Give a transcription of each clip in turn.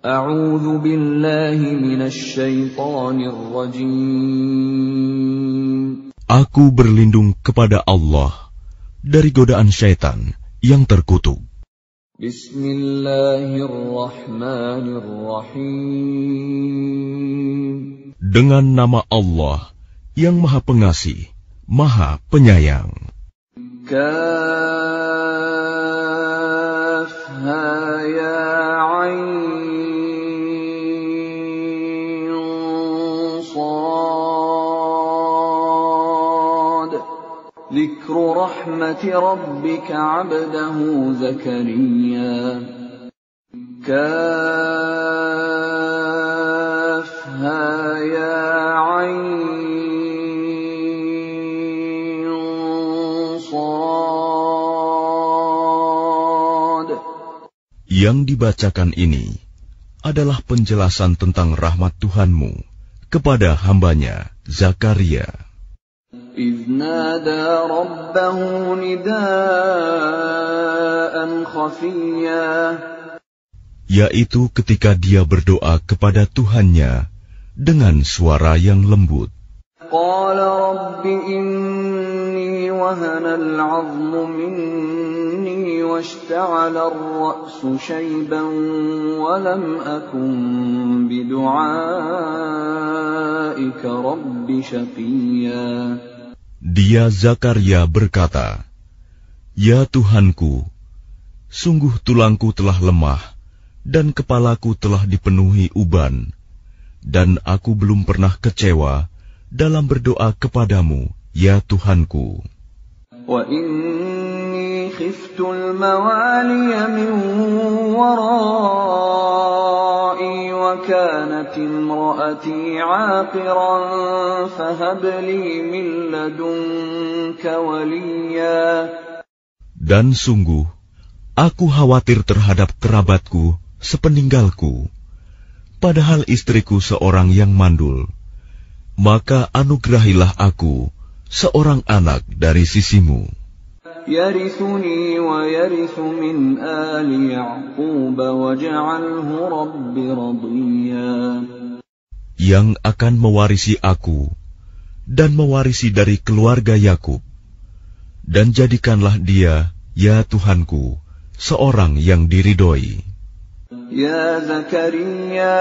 A'udzu billahi minasy syaithanir rajim. Aku berlindung kepada Allah dari godaan syaitan yang terkutuk. Bismillahirrahmanirrahim. Dengan nama Allah yang Maha Pengasih, Maha Penyayang. Kaf ha ya ain sad. Dzikru rahmati rabbika 'abdahu Zakariya. Kaf ha ya ain sad. Yang dibacakan ini adalah penjelasan tentang rahmat Tuhanmu kepada hambanya Zakaria. إذ نادى ربه نداء خفيا. Yaitu ketika dia berdoa kepada Tuhannya dengan suara yang lembut. قال رب إني وهن العظم مني واشتعل الرأس شيبا ولم أكن بدعائك رب شقيا. Dia Zakaria berkata, "Ya Tuhanku, sungguh tulangku telah lemah dan kepalaku telah dipenuhi uban, dan aku belum pernah kecewa dalam berdoa kepadamu, ya Tuhanku. وَإِنِّي خِفْتُ الْمَوَالِيَ مِنْ وَرَائِي وَكَانَتِ امْرَأَتِي عَاقِرًا فَهَبْ لِي مِنْ لَدُنْكَ وَلِيًّا. Dan sungguh, aku khawatir terhadap kerabatku sepeninggalku, padahal istriku seorang yang mandul. Maka anugerahilah aku seorang anak dari sisimu, يَرِثُنِي وَيَرِثُ مِنْ آلِ يَعْقُوبَ وَاجْعَلْهُ رَبِّ رَضِيًّا. yang akan mewarisi aku dan mewarisi dari keluarga Yakub, dan jadikanlah dia, ya Tuhanku, seorang yang diridhoi. يَا زَكَرِيَّا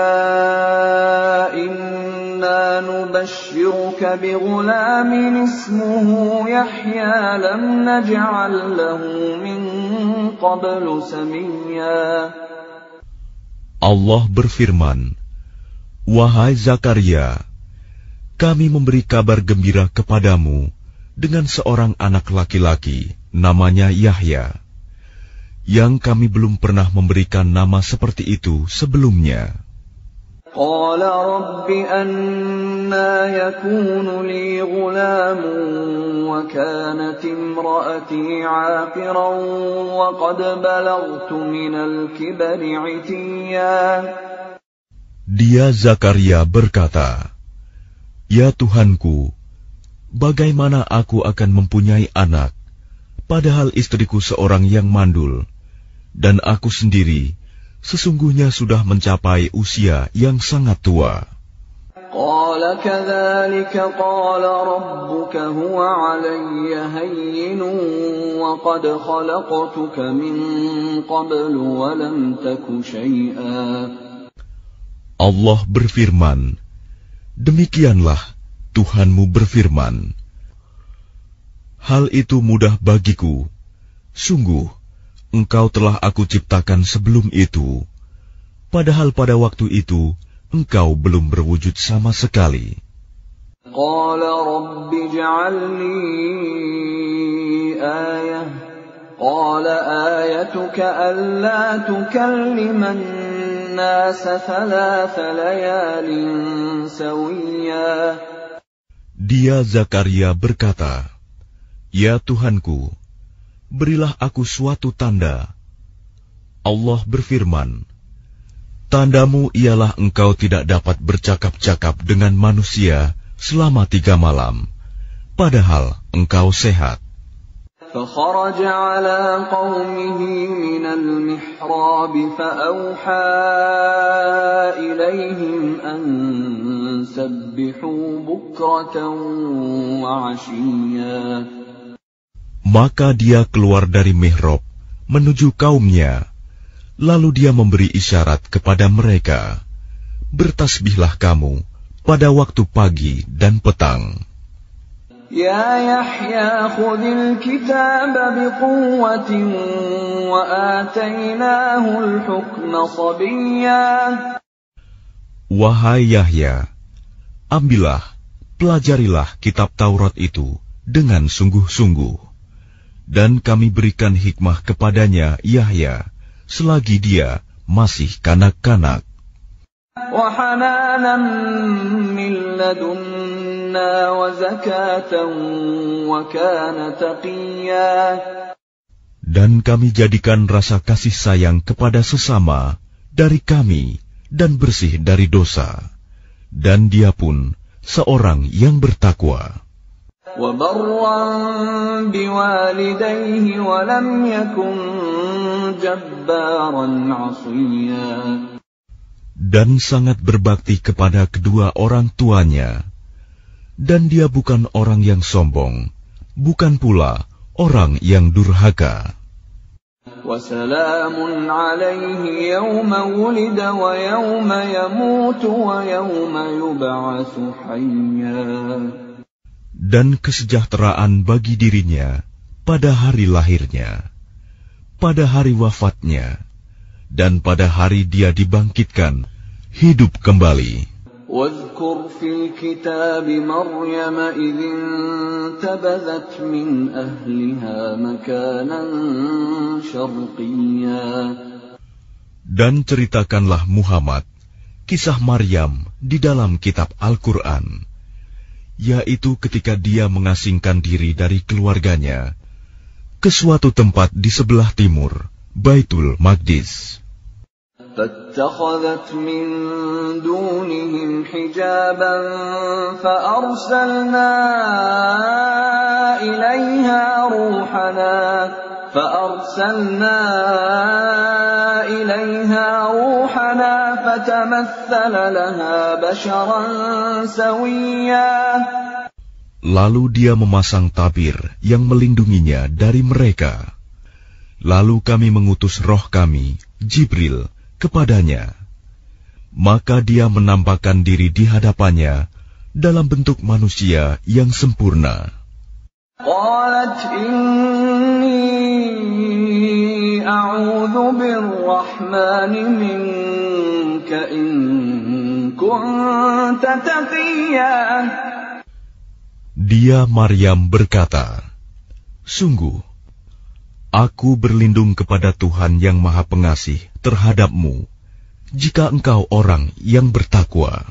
إِنَّا نُبَشِّرُكَ بِغُلَامٍ اسْمُهُ يَحْيَىٰ لَمْ نَجْعَل لَّهُ مِن قَبْلُ سَمِيًّا. Allah berfirman, "Wahai Zakaria, kami memberi kabar gembira kepadamu dengan seorang anak laki-laki, namanya Yahya, yang kami belum pernah memberikan nama seperti itu sebelumnya." قال رب أنى يكون لي غلام وكانت امرأتي عاقرا وقد بلغت من الكبر عتيا. Dia Zakaria berkata, "Ya Tuhanku, bagaimana aku akan mempunyai anak, padahal istriku seorang yang mandul, dan aku sendiri sesungguhnya sudah mencapai usia yang sangat tua." قال كذلك قال ربك هو علي هين وقد خلقتك من قبل ولم تك شيئا. Allah berfirman, "Demikianlah Tuhanmu berfirman, hal itu mudah bagiku. Sungguh, Engkau telah aku ciptakan sebelum itu, padahal pada waktu itu Engkau belum berwujud sama sekali." قال رب اجعل لي آية قال آيتك ألا تكلم الناس 3 ليال سويا. Dia Zakaria berkata, "Ya Tuhanku, berilah aku suatu tanda." Allah berfirman, "Tandamu ialah engkau tidak dapat bercakap-cakap dengan manusia selama 3 malam, padahal engkau sehat." فخرج على قومه من المحراب فأوحى إليهم أن سبحوا بكرة وعشيا. Maka dia keluar dari mihrab menuju kaumnya, lalu dia memberi isyarat kepada mereka, bertasbihlah kamu pada waktu pagi dan petang. Ya Yahya khudhil kitab biquwwatin wa atainahu al-hukma sabiyya. Wahai Yahya, ambillah, pelajarilah kitab Taurat itu dengan sungguh-sungguh. Dan kami berikan hikmah kepadanya Yahya selagi dia masih kanak-kanak. وَحَنَانًا مِّن لَّدُنَّا وَزَكَاةً وَكَانَ تَقِيًّا. Dan kami jadikan rasa kasih sayang kepada sesama dari kami dan bersih dari dosa. Dan dia pun seorang yang bertakwa. وَبَرًّا بِوَالِدَيْهِ وَلَمْ يَكُنْ جَبَّارًا عَصِيًّا. Dan sangat berbakti kepada kedua orang tuanya. Dan dia bukan orang yang sombong, bukan pula orang yang durhaka. وَسَلَامٌ عَلَيْهِ يَوْمَ وُلِدَ وَيَوْمَ يَمُوتُ وَيَوْمَ يُبْعَثُ حَيًّا. Dan kesejahteraan bagi dirinya pada hari lahirnya, pada hari wafatnya, dan pada hari dia dibangkitkan, hidup kembali. وَاذْكُرْ فِي الْكِتَابِ مَرْيَمَ إِذِ انتَبَذَتْ مِنْ أَهْلِهَا مَكَانًا شَرْقِيًّا. Dan ceritakanlah Muhammad kisah Maryam di dalam kitab Al-Quran, yaitu ketika dia mengasingkan diri dari keluarganya ke suatu tempat di sebelah timur, Baitul Maqdis. فَاتَّخَذَتْ مِن دُونِهِمْ حِجَابًا فَأَرْسَلْنَا إِلَيْهَا رُوحَنَا فَتَمَثَّلَ لَهَا بَشَرًا سَوِيًّا. Lalu dia memasang tabir yang melindunginya dari mereka. Lalu kami mengutus roh kami, Jibril, kepadanya. Maka dia menampakkan diri di hadapannya dalam bentuk manusia yang sempurna. قالت إني أعوذ بالرحمن منك إن كنت تقيا. Dia Maryam berkata, sungguh, aku berlindung kepada Tuhan yang Maha Pengasih terhadapmu, jika engkau orang yang bertakwa.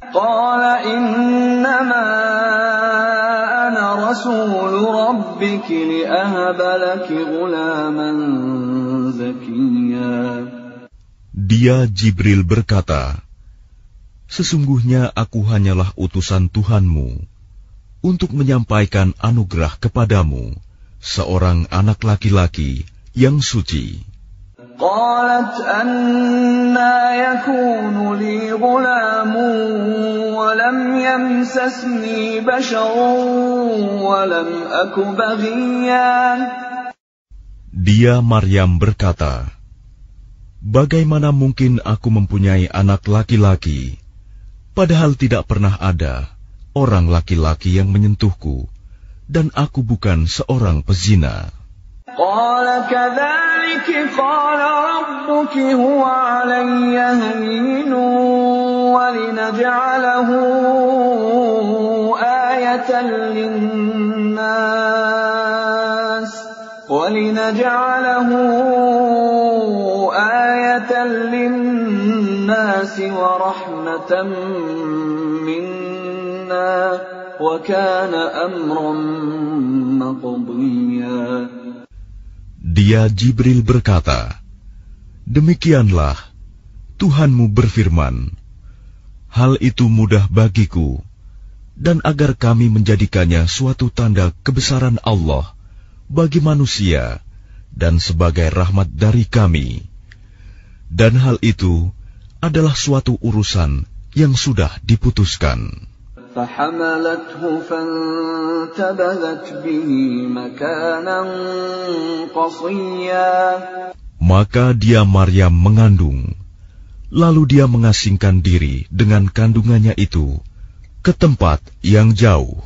Qala innama ana rasul rabbiki li'ahaba laki ghulaman zakiyya. Dia Jibril berkata, sesungguhnya aku hanyalah utusan Tuhanmu untuk menyampaikan anugerah kepadamu, seorang anak laki-laki yang suci. Qalat anna yakunu li ghulamun wa lam yamsasni basharun wa lam aku baghiyan. Dia Maryam berkata, bagaimana mungkin aku mempunyai anak laki-laki, padahal tidak pernah ada orang laki-laki yang menyentuhku, dan aku bukan seorang pezina. Qala kadzalika qala rabbuki huwa 'alayya hayyinun wa linaj'alahu ayatan lin-nas wa rahmatan minna wa kana amran maqdiya. Dia Jibril berkata, demikianlah Tuhanmu berfirman, hal itu mudah bagiku, dan agar kami menjadikannya suatu tanda kebesaran Allah bagi manusia dan sebagai rahmat dari kami. Dan hal itu adalah suatu urusan yang sudah diputuskan. فحملته فانتبذت به مكانا قصيا. Maka dia Maryam mengandung, lalu dia mengasingkan diri dengan kandungannya itu ke tempat yang jauh.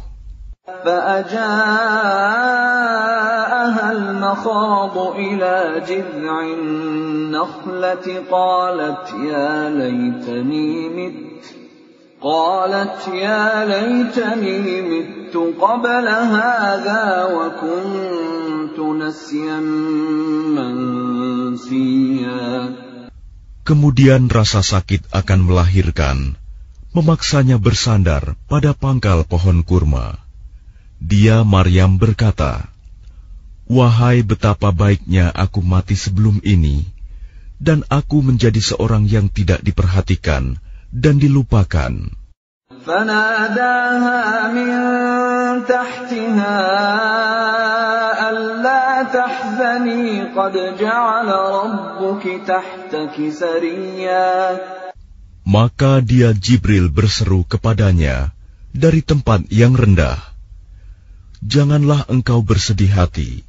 فأجاءها المخاض إلى جذع النخلة قالت يا ليتني مت قبل هذا وكنت نسيا منسيا. Kemudian rasa sakit akan melahirkan memaksanya bersandar pada pangkal pohon kurma. Dia Maryam berkata, "Wahai betapa baiknya aku mati sebelum ini, dan aku menjadi seorang yang tidak diperhatikan dan dilupakan." فناداها من تحتها ألا تحزني قد جعل ربك تحتك سريا. Maka dia Jibril berseru kepadanya dari tempat yang rendah, "Janganlah engkau bersedih hati.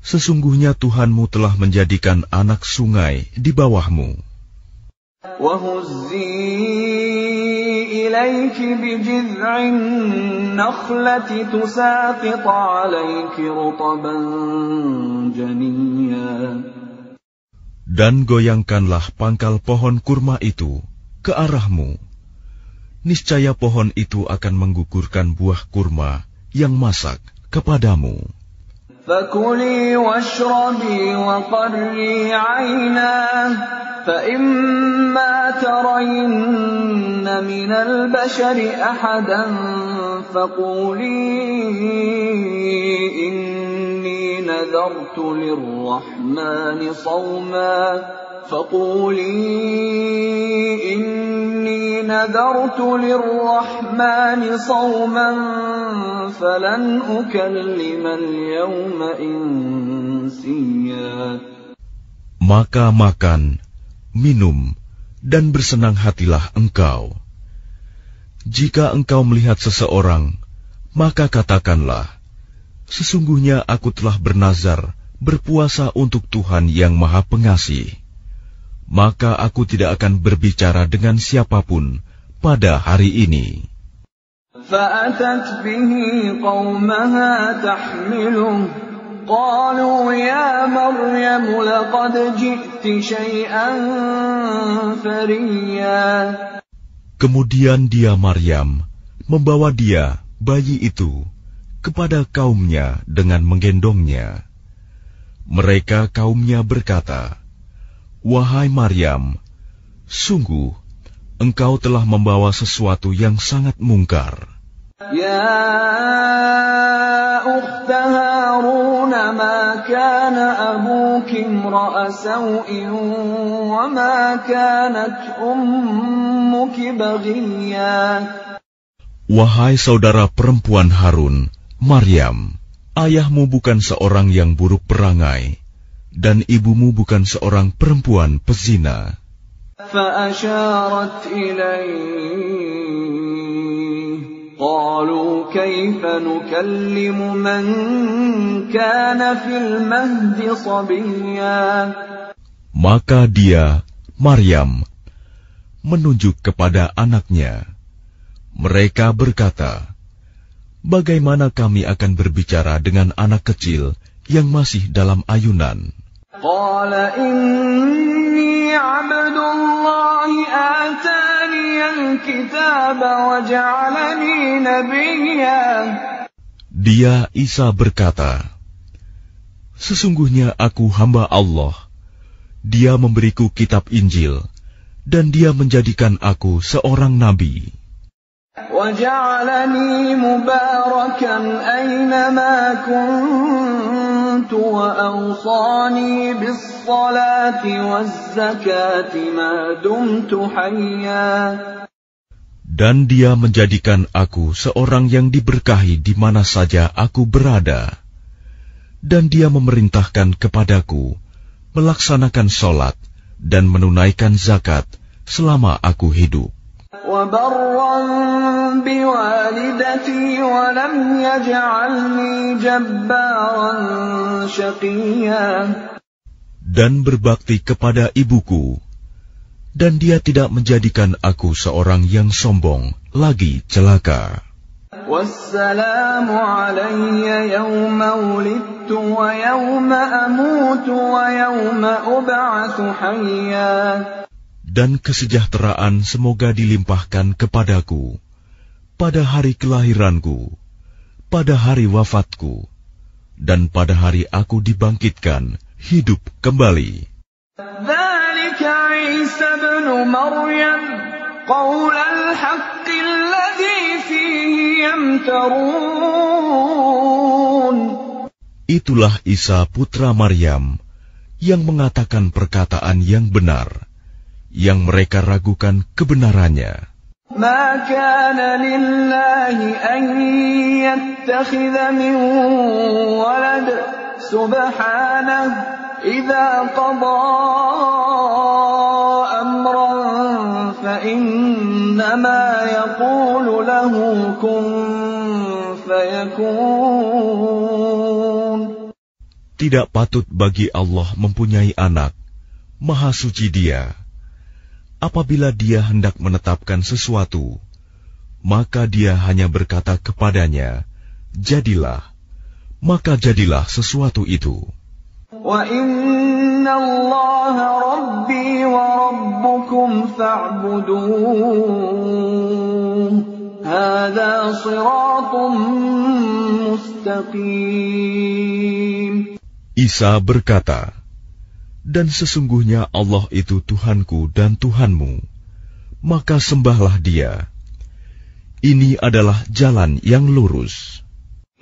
Sesungguhnya Tuhanmu telah menjadikan anak sungai di bawahmu. وَهُزِّي إِلَيْكِ بِجِذْعِ النَّخْلَةِ تُسَاقِطْ عَلَيْكِ رُطَبًا جَنِيًّا. Dan goyangkanlah pangkal pohon kurma itu ke arahmu. Niscaya pohon itu akan menggugurkan buah kurma yang masak kepadamu. فَكُلِي وَاشْرَبِي وَقَرِّي عَيْنًا فَإِمَّا تَرَيِنَّ مِنَ الْبَشَرِ أَحَدًا فَقُولِي إِنِّي نَذَرْتُ لِلرَّحْمَنِ صَوْمًا فَلَنْ أُكَلِّمَ الْيَوْمَ إِنسِيًّا. Maka makan, minum, dan bersenang hatilah engkau. Jika engkau melihat seseorang, maka katakanlah, "Sesungguhnya aku telah bernazar berpuasa untuk Tuhan yang Maha Pengasih. Maka aku tidak akan berbicara dengan siapapun pada hari ini." فَأَتَتْ بِهِ قَوْمَهَا تَحْمِلُهُ قَالُوا يَا مَرْيَمُ لَقَدْ جِئْتِ شَيْئًا فَرِيًّا. Kemudian dia Maryam membawa dia, bayi itu, kepada kaumnya dengan menggendongnya. Mereka kaumnya berkata, "Wahai Maryam, sungguh engkau telah membawa sesuatu yang sangat mungkar." يَا أُخْتَ هَارُونَ مَا كَانَ أَبُوكِ امْرَأَ سَوْءٍ وَمَا كَانَتْ أُمُّكِ بَغِيًّا. Wahai saudara perempuan Harun, Maryam, ayahmu bukan seorang yang buruk perangai, dan ibumu bukan seorang perempuan pezina. فَأَشَارَتْ إِلَيْهِ قَالُوا كَيْفَ نُكَلِّمُ مَنْ كَانَ فِي الْمَهْدِ صَبِيًّا. Maka dia, Maryam, menunjuk kepada anaknya. Mereka berkata, "Bagaimana kami akan berbicara dengan anak kecil yang masih dalam ayunan?" قَالَ إِنِّي عَبْدُ اللَّهِ آتَانِيَ الْكِتَابَ وَجَعَلَنِي نَبِيًّا. Dia Isa berkata, "Sesungguhnya aku hamba Allah. Dia memberiku kitab Injil, dan Dia menjadikan aku seorang nabi. وَجَعَلَنِي مُبَارَكًا أَيْنَمَا كُنتُ وَأَوْصَانِي بِالصَّلَاةِ وَالزَّكَاةِ مَا دُمْتُ حَيًّا. Dan Dia menjadikan aku seorang yang diberkahi di mana saja aku berada. Dan Dia memerintahkan kepadaku melaksanakan sholat dan menunaikan zakat selama aku hidup. وبرا بوالدتي ولم يجعلني جبارا شقيا. Dan berbakti kepada ibuku, dan dia tidak menjadikan aku seorang yang sombong, lagi celaka. والسلام علي يوم ولدت ويوم أموت ويوم أبعث حيا. Dan kesejahteraan semoga dilimpahkan kepadaku pada hari kelahiranku, pada hari wafatku, dan pada hari aku dibangkitkan hidup kembali. ذلك عيسى ابن مريم قول الحق الذي فيه يمترون. Itulah Isa putra Maryam yang mengatakan perkataan yang benar, yang mereka ragukan kebenarannya. ما كان لله أن يتخذ من ولد سبحانه إذا قضى أمرا فإنما يقول له كن فيكون. Tidak patut bagi Allah mempunyai anak, Maha Suci Dia. Apabila Dia hendak menetapkan sesuatu, maka Dia hanya berkata kepadanya, jadilah, maka jadilah sesuatu itu. وَإِنَّ اللَّهَ رَبِّي وَرَبُّكُمْ فَاعْبُدُوهُ هَذَا صِرَاطٌ مُسْتَقِيمٌ. Isa berkata, dan sesungguhnya Allah itu Tuhanku dan Tuhanmu, maka sembahlah Dia. Ini adalah jalan yang lurus.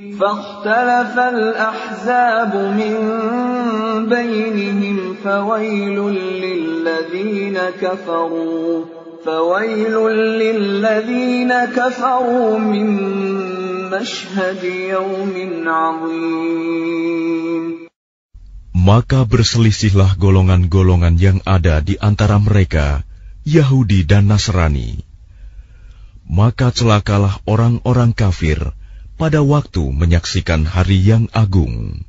فاختلف الأحزاب من بينهم فويل للذين كفروا من مشهد يوم عظيم. Maka berselisihlah golongan-golongan yang ada di antara mereka, Yahudi dan Nasrani. Maka celakalah orang-orang kafir pada waktu menyaksikan hari yang agung.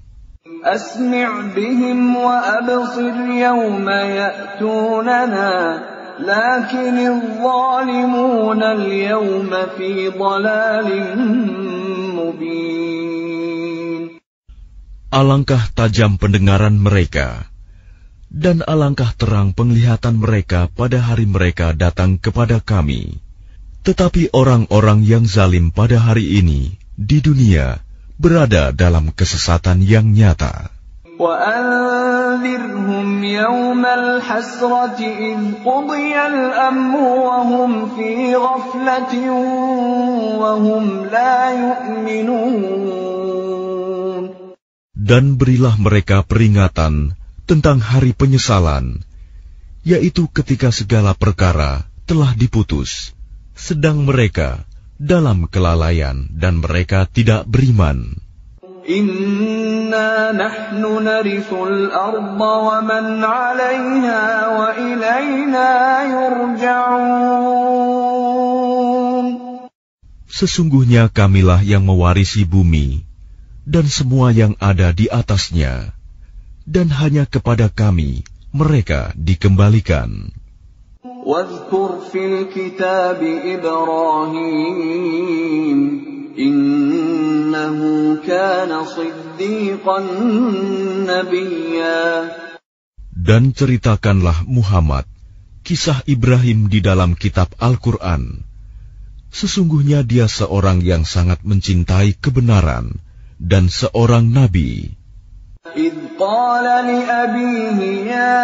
أسمع بهم وأبصر يوم يأتوننا لكن الظالمون اليوم في ضلال مبين. Alangkah tajam pendengaran mereka, dan alangkah terang penglihatan mereka pada hari mereka datang kepada kami. Tetapi orang-orang yang zalim pada hari ini di dunia berada dalam kesesatan yang nyata. وَأَنذِرْهُمْ يَوْمَ الْحَسْرَةِ إِذْ قُضِيَ الْأَمْرُ وَهُمْ فِي غَفْلَةٍ وَهُمْ لَا يُؤْمِنُونَ. Dan berilah mereka peringatan tentang hari penyesalan, yaitu ketika segala perkara telah diputus, sedang mereka dalam kelalaian dan mereka tidak beriman. Inna nahnu narithul arda wa man 'alayha wa ilayna yurja'un. Sesungguhnya kamilah yang mewarisi bumi dan semua yang ada di atasnya, dan hanya kepada kami mereka dikembalikan. Wadhkur fil kitab Ibrahim innahu kana siddiqan nabiyya. Dan ceritakanlah Muhammad kisah Ibrahim di dalam kitab Al-Quran. Sesungguhnya dia seorang yang sangat mencintai kebenaran dan seorang nabi. إِذْ قَالَ لِأَبِيهِ يَا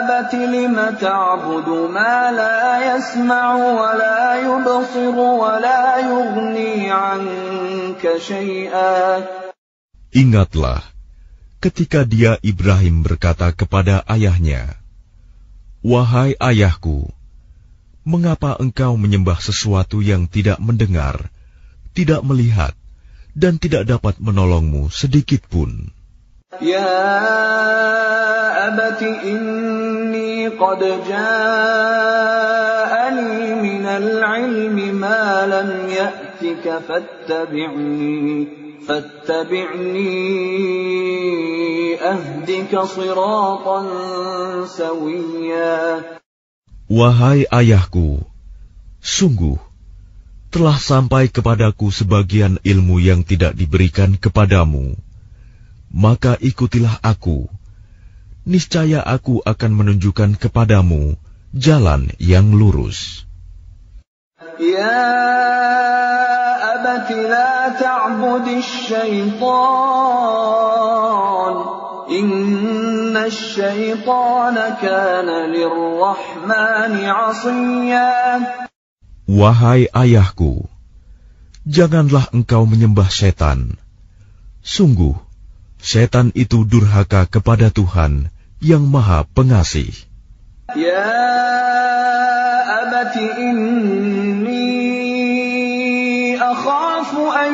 أَبَتِ لِمَ تَعْبُدُ مَا لَا يَسْمَعُ وَلَا يُبْصِرُ وَلَا يُغْنِي عَنكَ شَيْئًا. Ingatlah ketika dia Ibrahim berkata kepada ayahnya, "Wahai ayahku, mengapa engkau menyembah sesuatu yang tidak mendengar, tidak melihat, dan tidak dapat menolongmu sedikit pun?" يا أبت إني قد جاءني من العلم ما لم يأتك فاتبعني أهدك صراطا سويا. Wahai ayahku, sungguh telah sampai kepadaku sebagian ilmu yang tidak diberikan kepadamu. Maka ikutilah aku, niscaya aku akan menunjukkan kepadamu jalan yang lurus. Ya abati la ta'budis syaitan, inna syaitana kana lirrahmani 'asiyya. Wahai ayahku, janganlah engkau menyembah setan. Sungguh, setan itu durhaka kepada Tuhan yang Maha Pengasih. Ya abati inni akhafu an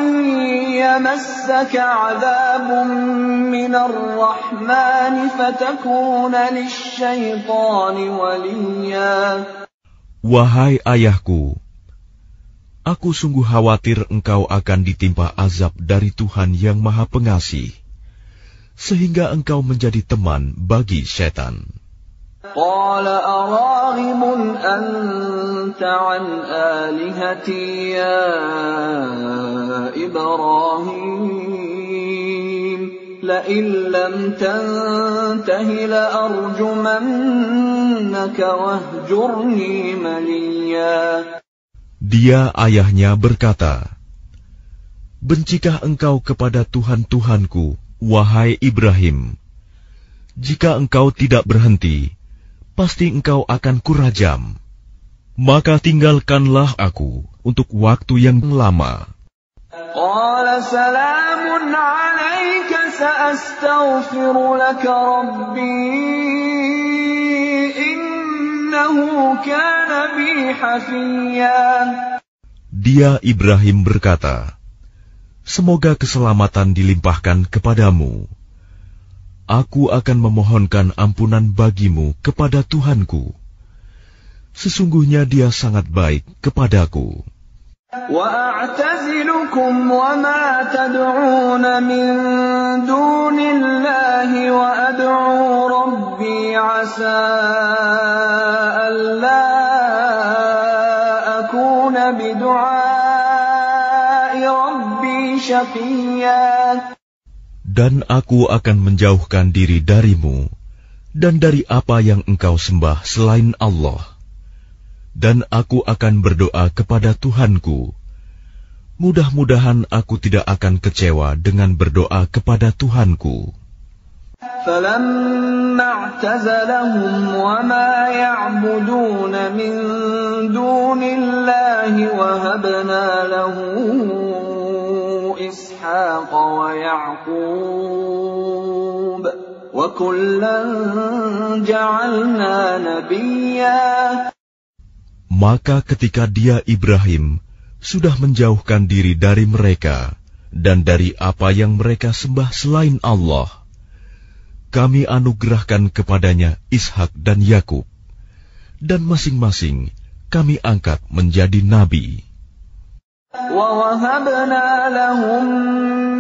yamassaka 'adzabun minar rahmani fatakuna lisyaitani waliyya. Wahai ayahku, aku sungguh khawatir engkau akan ditimpa azab dari Tuhan yang Maha Pengasih, sehingga engkau menjadi teman bagi setan. Qala araghibun anta an alihati ya Ibrahim, la in lam tantahi la arjumannaka wahjurni maliya. Dia ayahnya berkata, bencikah engkau kepada Tuhan-Tuhanku, wahai Ibrahim? Jika engkau tidak berhenti, pasti engkau akan kurajam. Maka tinggalkanlah aku untuk waktu yang lama. Qala salamun alayka sa'astaghfiru laka rabbi innahu kana bi hafiyya. Dia Ibrahim berkata, semoga keselamatan dilimpahkan kepadamu. Aku akan memohonkan ampunan bagimu kepada Tuhanku. Sesungguhnya Dia sangat baik kepadaku. وَأَعْتَزِلُكُمْ وَمَا تَدْعُونَ مِن دُونِ اللَّهِ وَأَدْعُو رَبِّي عَسَىٰ أَلَّا أَكُونَ بِدُعَاءِ رَبِّي شَقِيًّا. Dan aku akan menjauhkan diri darimu dan dari apa yang engkau sembah selain Allah. Dan aku akan berdoa kepada Tuhanku. Mudah-mudahan aku tidak akan kecewa dengan berdoa kepada Tuhanku. فَلَمَّا اعْتَزَلَهُمْ وَمَا يَعْبُدُونَ مِن دُونِ اللَّهِ وَهَبْنَا لَهُ إِسْحَاقَ وَيَعْقُوبَ وَكُلًّا جَعَلْنَا نَبِيًّا. Maka ketika dia Ibrahim sudah menjauhkan diri dari mereka dan dari apa yang mereka sembah selain Allah, kami anugerahkan kepadanya Ishak dan Yakub, dan masing-masing kami angkat menjadi nabi. وَوَهَبْنَا لَهُم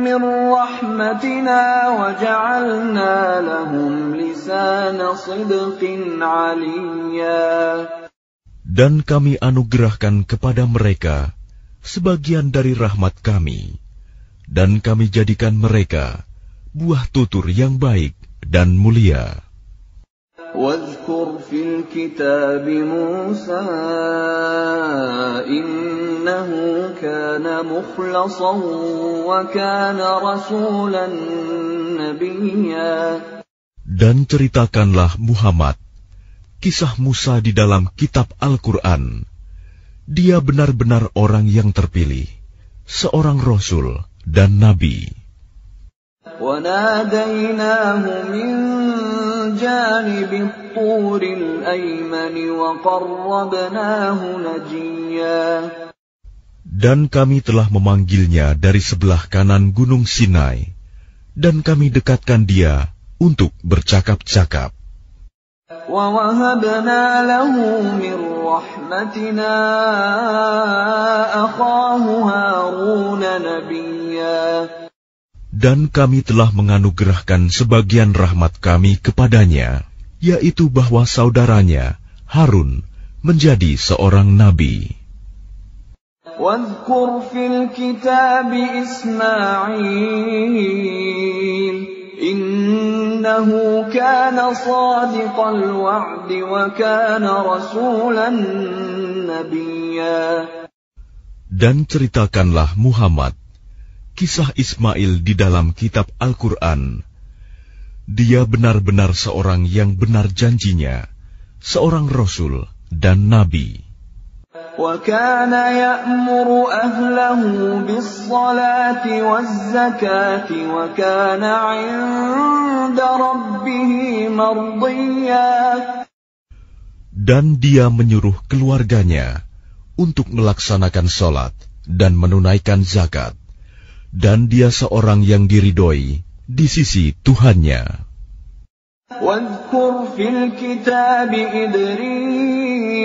مِّن رَّحْمَتِنَا وَجَعَلْنَا لَهُمْ لِسَانَ صِدْقٍ عَلِيًّا. Dan kami anugerahkan kepada mereka sebagian dari rahmat kami, dan kami jadikan mereka buah tutur yang baik dan mulia. وَاذْكُرْ فِي الْكِتَابِ مُوسَىٰ إِنَّهُ كَانَ مُخْلَصًا وَكَانَ رَسُولًا نَبِيًّا. Dan ceritakanlah Muhammad kisah Musa di dalam kitab Al-Quran. Dia benar-benar orang yang terpilih, seorang Rasul dan Nabi. وَنَادَيْنَاهُ مِن جَانِبِ الطُّورِ الْأَيْمَنِ وَقَرَّبْنَاهُ نَجِيًّا. Dan kami telah memanggilnya dari sebelah kanan Gunung Sinai, dan kami dekatkan dia untuk bercakap-cakap. وَوَهَبْنَا لَهُ مِنْ رَحْمَتِنَا أَخَاهُ هَارُونَ نَبِيًّا. Dan kami telah menganugerahkan sebagian rahmat kami kepadanya, yaitu bahwa saudaranya Harun menjadi seorang nabi. وَاذْكُرْ فِي الْكِتَابِ إِسْمَاعِيلَ إِنَّهُ كَانَ صَادِقَ الْوَعْدِ وَكَانَ رَسُولًا نَبِيًّا. Dan ceritakanlah Muhammad kisah Ismail di dalam kitab Al-Quran. Dia benar-benar seorang yang benar janjinya, seorang Rasul dan Nabi. وَكَانَ يَأْمُرُ أَهْلَهُ بِالصَّلَاةِ وَالزَّكَاةِ وَكَانَ عِندَ رَبِّهِ مَرْضِيًّا. Dan dia menyuruh keluarganya untuk melaksanakan sholat dan menunaikan zakat. Dan dia seorang yang diridhoi di sisi Tuhannya. وَاذْكُرْ فِي الْكِتَابِ إِدْرِيسَ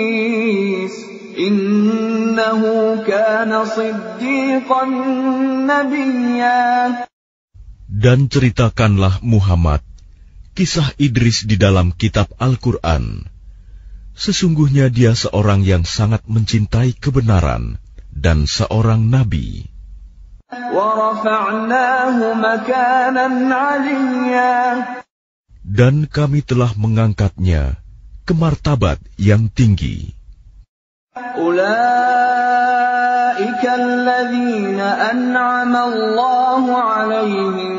إِنَّهُ كَانَ صِدِّيقًا نَبِيًّا. Dan ceritakanlah Muhammad kisah Idris di dalam kitab Al-Quran. Sesungguhnya dia seorang yang sangat mencintai kebenaran dan seorang nabi. وَرَفَعْنَاهُ مَكَانًا عَلِيًّا. Dan kami telah mengangkatnya ke martabat yang tinggi. أُولَئِكَ الَّذِينَ أَنْعَمَ اللَّهُ عَلَيْهِمْ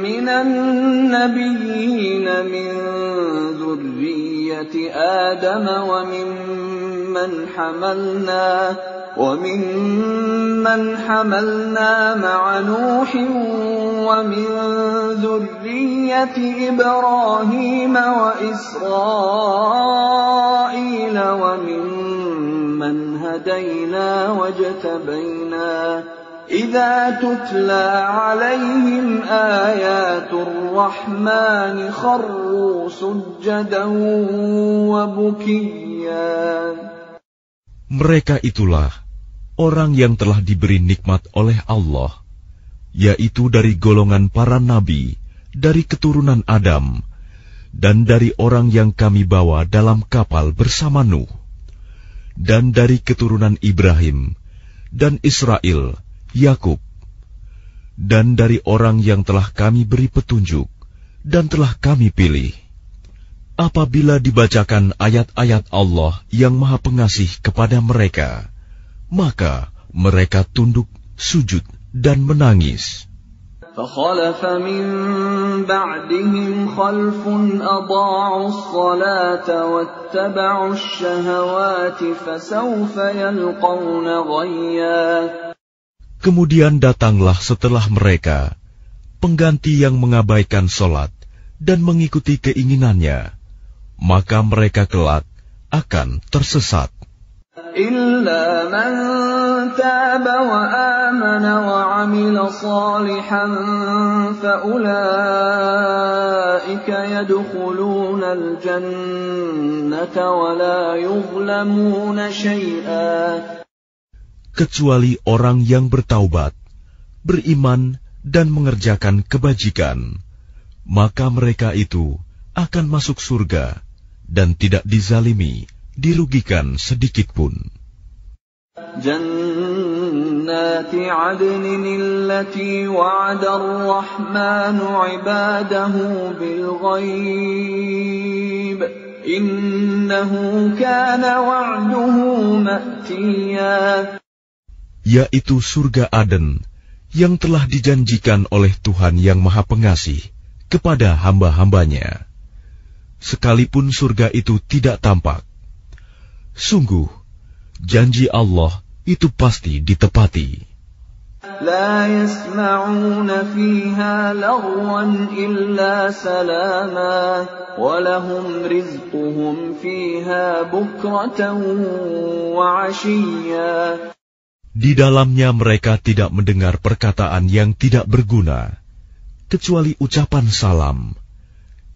مِنَ النَّبِيِّينَ مِنْ ذُرِّيَّةِ آدَمَ وَمِمَّنْ حَمَلْنَا مَعَ نُوحٍ وَمِنْ ذُرِّيَّةِ إِبْرَاهِيمَ وَإِسْرَائِيلَ وَمِمَّنْ هَدَيْنَا وَاجْتَبَيْنَا إِذَا تُتْلَى عَلَيْهِمْ آيَاتُ الرَّحْمَنِ خَرُّوا سُجَّدًا وَبُكِيًّا. Mereka itulah orang yang telah diberi nikmat oleh Allah, yaitu dari golongan para nabi, dari keturunan Adam, dan dari orang yang kami bawa dalam kapal bersama Nuh, dan dari keturunan Ibrahim, dan Israel, Yakub, dan dari orang yang telah kami beri petunjuk, dan telah kami pilih. Apabila dibacakan ayat-ayat Allah yang Maha Pengasih kepada mereka, maka mereka tunduk, sujud, dan menangis. فَخَلَفَ مِنْ بَعْدِهِمْ خَلْفٌ أَضَاعُوا الصَّلَاةَ وَاتَّبَعُوا الشَّهَوَاتِ فَسَوْفَ يَلْقَوْنَ غَيًّا. Kemudian datanglah setelah mereka pengganti yang mengabaikan sholat dan mengikuti keinginannya, maka mereka kelak akan tersesat. إِلَّا مَنْ تَابَ وَآمَنَ وَعَمِلَ صَالِحًا فَأُولَئِكَ يَدْخُلُونَ الْجَنَّةَ وَلَا يُظْلَمُونَ شَيْئًا. Kecuali orang yang bertaubat, beriman, dan mengerjakan kebajikan, maka mereka itu akan masuk surga dan tidak dizalimi, dirugikan sedikitpun. جَنَّاتِ عَدْنٍ الَّتِي وَعَدَ الرَّحْمَنُ عِبَادَهُ بِالْغَيْبِ إِنَّهُ كَانَ وَعْدُهُ مَأْتِيًّا. Yaitu surga Aden yang telah dijanjikan oleh Tuhan yang Maha Pengasih kepada hamba-hambanya, sekalipun surga itu tidak tampak. Sungguh, janji Allah itu pasti ditepati. لا يسمعون فيها لغوا إلا سلاما ولهم رزقهم فيها بكرة وعشيا. Di dalamnya mereka tidak mendengar perkataan yang tidak berguna, kecuali ucapan salam,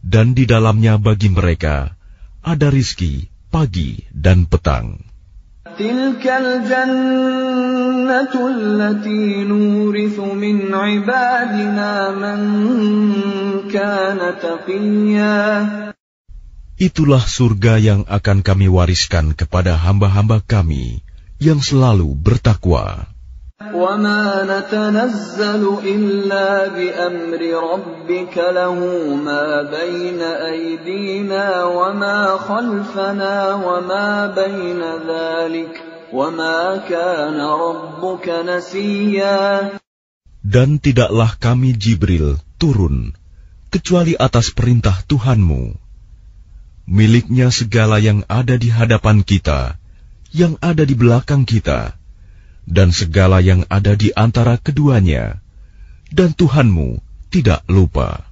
dan di dalamnya bagi mereka ada rizki pagi dan petang. Tilkal jannatu allati nurithu min ibadina man kana taqiyya. Itulah surga yang akan kami wariskan kepada hamba-hamba kami yang selalu bertakwa. وَمَا نَتَنَزَّلُ إِلَّا بِأَمْرِ رَبِّكَ لَهُ مَا بَيْنَ أَيْدِينَا وَمَا خَلْفَنَا وَمَا بَيْنَ ذَلِكَ وَمَا كَانَ رَبُّكَ نَسِيًّا. Dan tidaklah kami Jibril turun kecuali atas perintah Tuhanmu. Miliknya segala yang ada di hadapan kita, yang ada di belakang kita, dan segala yang ada di antara keduanya, dan Tuhanmu tidak lupa.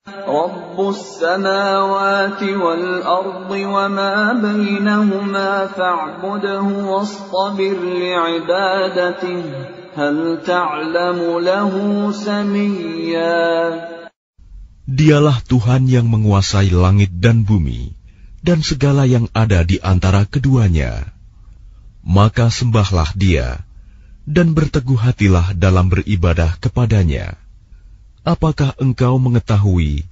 Rabbus samawati wal ardi wa ma bainahuma fa'budhu wastabir li'ibadatihi hal ta'lamu lahu samiyya. Dialah Tuhan yang menguasai langit dan bumi dan segala yang ada di antara keduanya. Maka sembahlah Dia dan berteguh hatilah dalam beribadah kepadanya. Apakah engkau mengetahui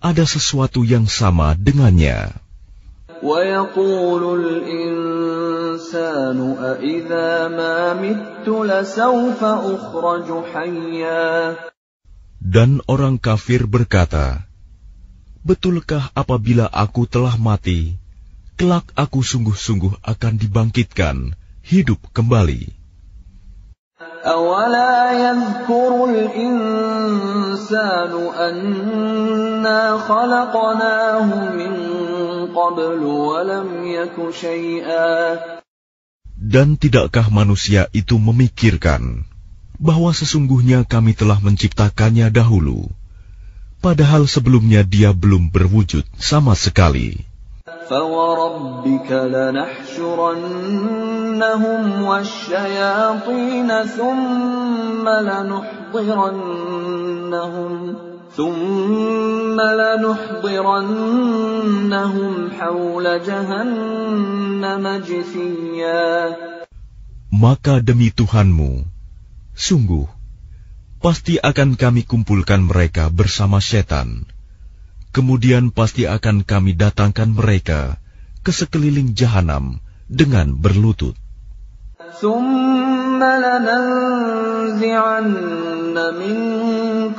ada sesuatu yang sama dengannya? وَيَقُولُ الْإِنسَانُ أَإِذَا مَا مِتُّ لَسَوْفَ أُخْرَجُ حَيًّا. Dan orang kafir berkata, betulkah apabila aku telah mati, kelak aku sungguh-sungguh akan dibangkitkan, hidup kembali. أَوَلَا يَذْكُرُ الْإِنسَانُ أَنَّا خَلَقْنَاهُ مِنْ قَبْلُ وَلَمْ يَكُ شَيْئًا. Dan tidakkah manusia itu memikirkan bahwa sesungguhnya kami telah menciptakannya dahulu, padahal sebelumnya dia belum berwujud sama sekali. فَوَرَبِّكَ لَنَحْشُرَنَّهُمْ وَالشَّيَاطِينَ ثُمَّ لَنُحْضِرَنَّهُمْ حَوْلَ جَهَنَّمَ جِثِيًّا. Maka demi Tuhanmu, sungguh, pasti akan kami kumpulkan mereka bersama setan. Kemudian pasti akan kami datangkan mereka ke sekeliling jahanam dengan berlutut. ثُمَّ لَنَنزِعَنَّ مِنْ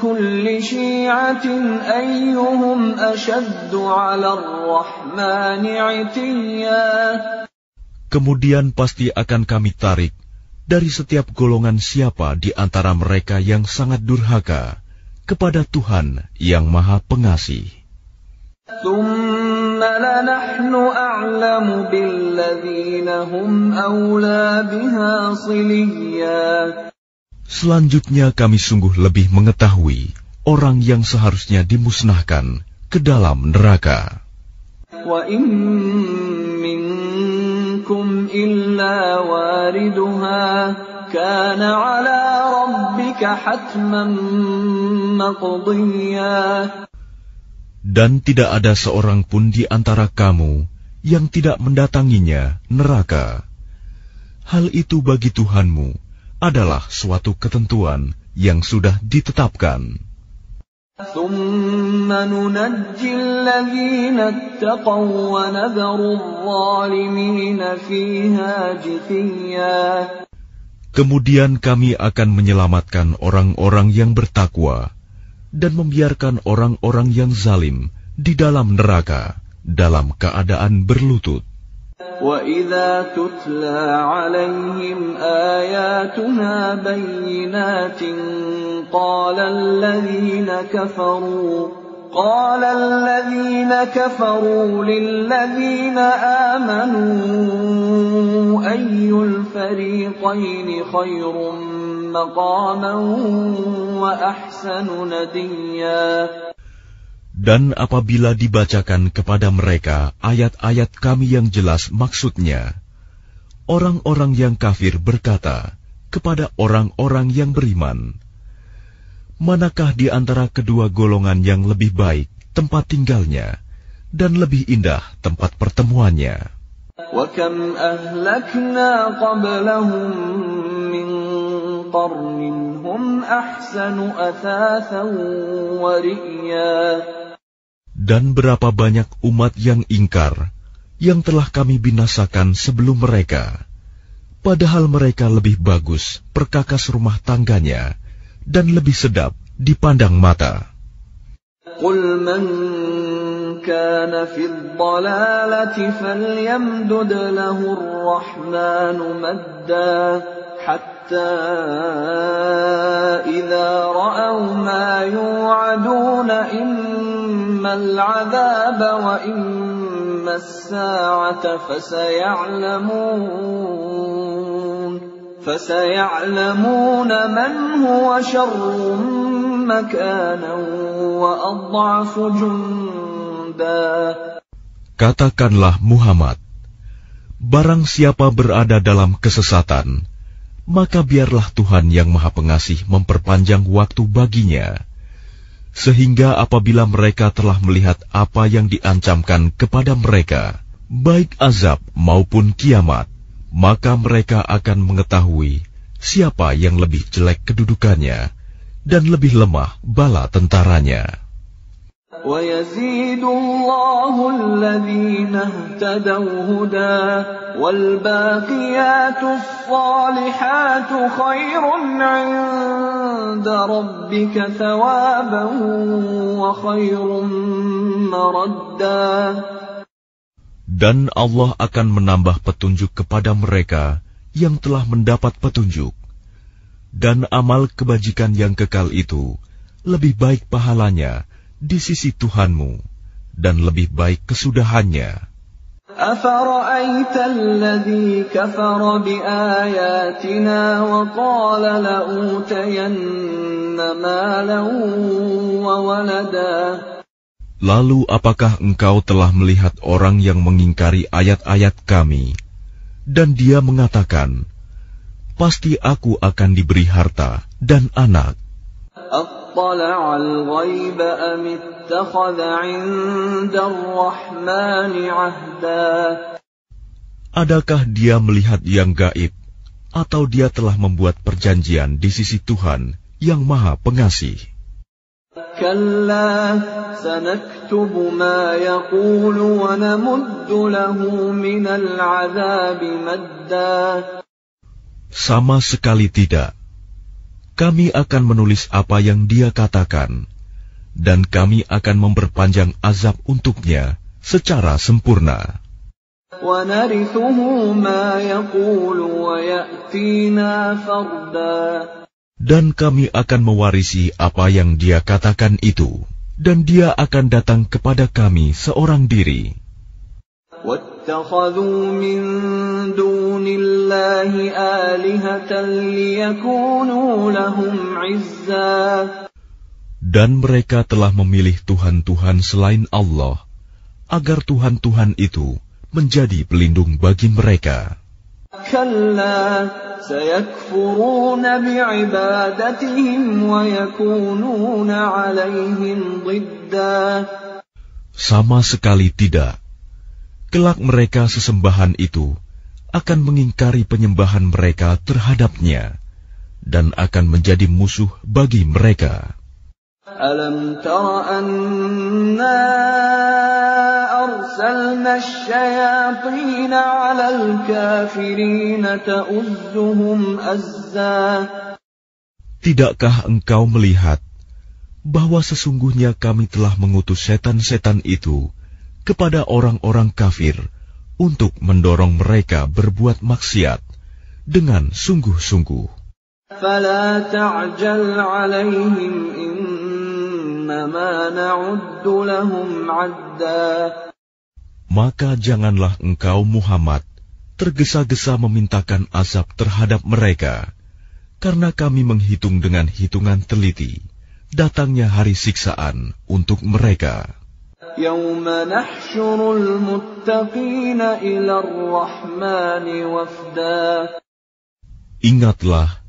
كُلِّ شِيعَةٍ أَيُّهُمْ أَشَدُّ عَلَى الرَّحْمَنِ عِتِيًّا. Kemudian pasti akan kami tarik dari setiap golongan siapa di antara mereka yang sangat durhaka kepada Tuhan yang Maha Pengasih. ثُمَّ لَنَحْنُ أَعْلَمُ بِالَّذِينَ هُمْ أَوْلَى بِهَا صِلِيًّا. Selanjutnya kami sungguh lebih mengetahui orang yang seharusnya dimusnahkan ke dalam neraka. وَإِن مِّنكُمْ إِلَّا وَارِدُهَا كَانَ عَلَى رَبِّكَ حَتْمًا مَّقْضِيًّا. Dan tidak ada seorang pun di antara kamu yang tidak mendatanginya neraka. Hal itu bagi Tuhanmu adalah suatu ketentuan yang sudah ditetapkan. ثُمَّ نُنَجِّي الَّذِينَ اتَّقَوْا وَنَذَرُ الظَّالِمِينَ فِيهَا جِثِيًّا. Kemudian kami akan menyelamatkan orang-orang yang bertakwa dan membiarkan orang-orang yang zalim di dalam neraka dalam keadaan berlutut. وَإِذَا تُتْلَى عَلَيْهِمْ آيَاتُنَا بَيِّنَاتٍ قَالَ الَّذِينَ كَفَرُوا لِلَّذِينَ آمَنُوا أَيُّ الْفَرِيقَيْنِ خَيْرٌ مَّقَامًا وَأَحْسَنُ نَدِيًّا. Dan apabila dibacakan kepada mereka ayat-ayat kami yang jelas maksudnya, orang-orang yang kafir berkata kepada orang-orang yang beriman, Manakah di antara kedua golongan yang lebih baik tempat tinggalnya dan lebih indah tempat pertemuannya? وَكَمْ أَهْلَكْنَا قَبْلَهُمْ مِنْ قَرْنٍ هُمْ أَحْسَنُ أَثَاثًا وَرِئْيًا. Dan berapa banyak umat yang ingkar yang telah kami binasakan sebelum mereka, padahal mereka lebih bagus perkakas rumah tangganya dan lebih sedap dipandang mata. قُلْ مَنْ كَانَ فِي الضَّلَالَةِ فَلْيَمْدُدْ لَهُ الرَّحْمَنُ مَدًّا حَتَّى إِذَا رَأَوْا مَا يُوعَدُونَ إِمَّا الْعَذَابَ وَإِمَّا السَّاعَةَ فَسَيَعْلَمُونَ مَنْ هُوَ شَرٌّ مَكَانًا وَأَضْعَفُ جُنْدًا. Katakanlah Muhammad, barang siapa berada dalam kesesatan, maka biarlah Tuhan yang Maha Pengasih memperpanjang waktu baginya, sehingga apabila mereka telah melihat apa yang diancamkan kepada mereka, baik azab maupun kiamat, maka mereka akan mengetahui siapa yang lebih jelek kedudukannya dan lebih lemah bala tentaranya. وَيَزِيدُ اللَّهُ الَّذِينَ اهْتَدَوْا هُدًى وَالْبَاقِيَاتُ الصَّالِحَاتُ خَيْرٌ عِندَ رَبِّكَ ثَوَابًا وَخَيْرٌ مَّرَدًّا. Dan Allah akan menambah petunjuk kepada mereka yang telah mendapat petunjuk, dan amal kebajikan yang kekal itu lebih baik pahalanya di sisi Tuhanmu dan lebih baik kesudahannya. أَفَرَأَيْتَ الَّذِي كَفَرَ بِآيَاتِنَا وَقَالَ لَأُوتَيَنَّ مَالًا وَوَلَدًا. Lalu apakah engkau telah melihat orang yang mengingkari ayat-ayat kami, dan dia mengatakan, pasti aku akan diberi harta dan anak. أَطَّلَعَ الْغَيْبَ أَمِ اتَّخَذَ عِندَ الرَّحْمَنِ عَهْدًا. Adakah dia melihat yang gaib, atau dia telah membuat perjanjian di sisi Tuhan yang Maha Pengasih? كَلَّا سَنَكْتُبُ مَا يَقُولُ وَنَمُدُّ لَهُ مِنَ الْعَذَابِ مَدًّا. Sama sekali tidak. Kami akan menulis apa yang dia katakan, dan kami akan memperpanjang azab untuknya secara sempurna. وَنَرِثُهُ مَا يَقُولُ وَيَأْتِينَا فَرْدًا. Dan kami akan mewarisi apa yang dia katakan itu, dan dia akan datang kepada kami seorang diri. وَاتَّخَذُوا مِن دُونِ اللَّهِ آلِهَةً لِيَكُونُوا لَهُمْ عِزًّا. Dan mereka telah memilih Tuhan-Tuhan selain Allah, agar Tuhan-Tuhan itu menjadi pelindung bagi mereka. كَلَّا سَيَكْفُرُونَ بِعِبَادَتِهِمْ وَيَكُونُونَ عَلَيْهِمْ ضِدًّا. Sama sekali tidak. Kelak mereka sesembahan itu akan mengingkari penyembahan mereka terhadapnya dan akan menjadi musuh bagi mereka. أَلَمْ تَرَ أَنَّا أَرْسَلْنَا الشَّيَاطِينَ عَلَى الْكَافِرِينَ تَؤُزُّهُمْ أَزًّا. Tidakkah engkau melihat bahwa sesungguhnya kami telah mengutus setan-setan itu kepada orang-orang kafir untuk mendorong mereka berbuat maksiat dengan sungguh-sungguh? فَلَا تَعْجَلْ عَلَيْهِمْ إِنَّمَا نَعُدُّ لَهُمْ عَدًّا. Maka janganlah engkau Muhammad tergesa-gesa memintakan azab terhadap mereka, karena kami menghitung dengan hitungan teliti datangnya hari siksaan untuk mereka. يَوْمَ نَحْشُرُ الْمُتَّقِينَ إِلَى الرَّحْمَنِ وَفْدًا. Ingatlah,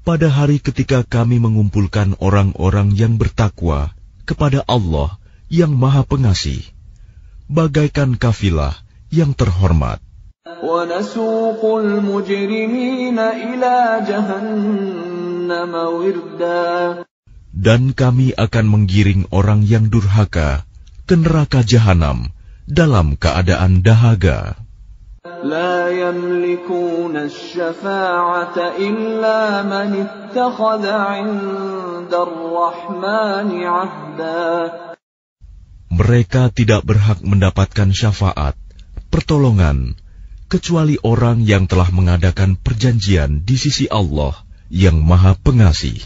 pada hari ketika kami mengumpulkan orang-orang yang bertakwa kepada Allah yang Maha Pengasih, bagaikan kafilah yang terhormat. وَنَسُوقُ الْمُجْرِمِينَ إِلَى جَهَنَّمَ وِرْدًا. Dan kami akan menggiring orang yang durhaka ke neraka jahanam dalam keadaan dahaga. لا يملكون الشفاعة إلا من اتخذ عند الرحمن عهدا. Mereka tidak berhak mendapatkan syafaat, pertolongan, kecuali orang yang telah mengadakan perjanjian di sisi Allah yang Maha Pengasih.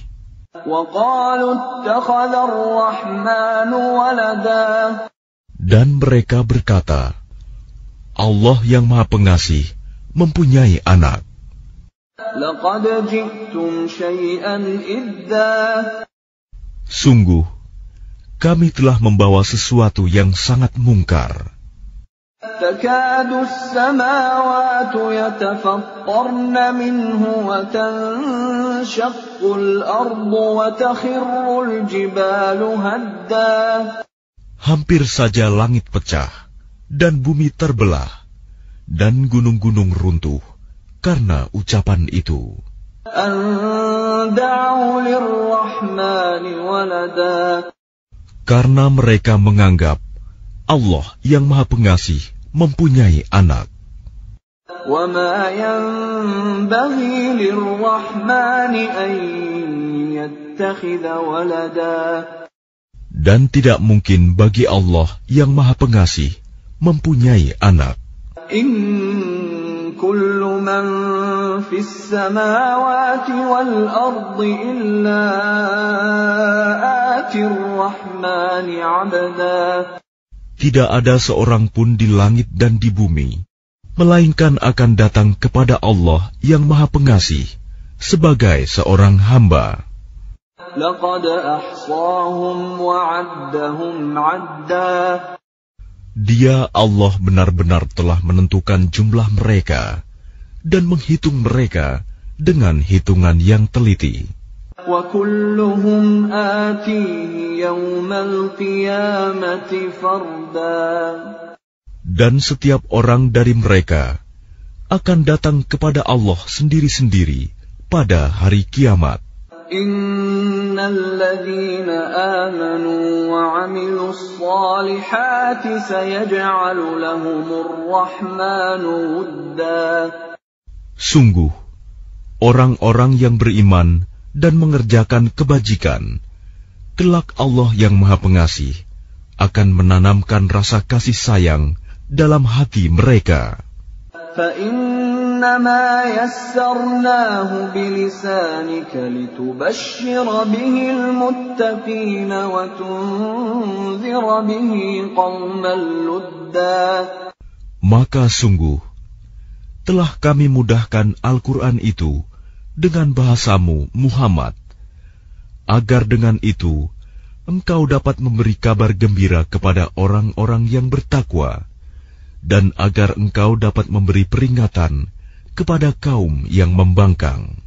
وقالوا اتخذ الرحمن ولدا. Dan mereka berkata, Allah yang Maha Pengasih mempunyai anak. لقد جئتم شيئا إدا. Sungguh, kami telah membawa sesuatu yang sangat mungkar. تكاد السماوات يتفطرن منه وتنشق الأرض وتخر الجبال هدا. Hampir saja langit pecah dan bumi terbelah dan gunung-gunung runtuh karena ucapan itu. أن دعوا للرحمن ولدا. Karena mereka menganggap Allah yang Maha Pengasih mempunyai anak. وما ينبغي للرحمن أن يتخذ ولدا. Dan tidak mungkin bagi Allah yang Maha Pengasih mempunyai anak. إن كل من في السماوات والأرض إلا آتي الرحمن عبدا. Tidak ada seorang pun di langit dan di bumi, melainkan akan datang kepada Allah yang Maha Pengasih sebagai seorang hamba. لقد أحصاهم وعدهم عدا. Dia Allah benar-benar telah menentukan jumlah mereka dan menghitung mereka dengan hitungan yang teliti. وكلهم آتيه يوم القيامة فردا. Dan setiap orang dari mereka akan datang kepada Allah sendiri-sendiri pada hari kiamat. إن الذين آمنوا وعملوا الصالحات سيجعل لهم الرحمن ودا. Sungguh, orang-orang yang beriman dan mengerjakan kebajikan, kelak Allah yang Maha Pengasih akan menanamkan rasa kasih sayang dalam hati mereka. فإنما يسرناه بلسانك لتبشر به المتقين وتنذر به قوما لدا. Maka sungguh, telah kami mudahkan Al-Quran itu dengan bahasamu, Muhammad, agar dengan itu engkau dapat memberi kabar gembira kepada orang-orang yang bertakwa, dan agar engkau dapat memberi peringatan kepada kaum yang membangkang.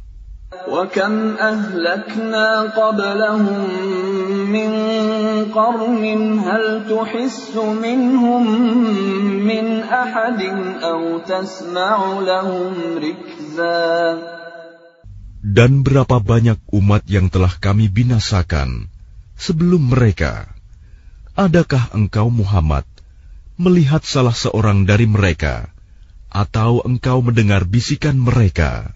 وَكَمْ أَهْلَكْنَا قَبْلَهُمْ مِنْ قَرْنٍ هَلْ تُحِسُّ مِنْهُمْ مِنْ أَحَدٍ أَوْ تَسْمَعُ لَهُمْ رِكْزًا. Dan berapa banyak umat yang telah kami binasakan sebelum mereka. Adakah engkau Muhammad melihat salah seorang dari mereka, atau engkau mendengar bisikan mereka?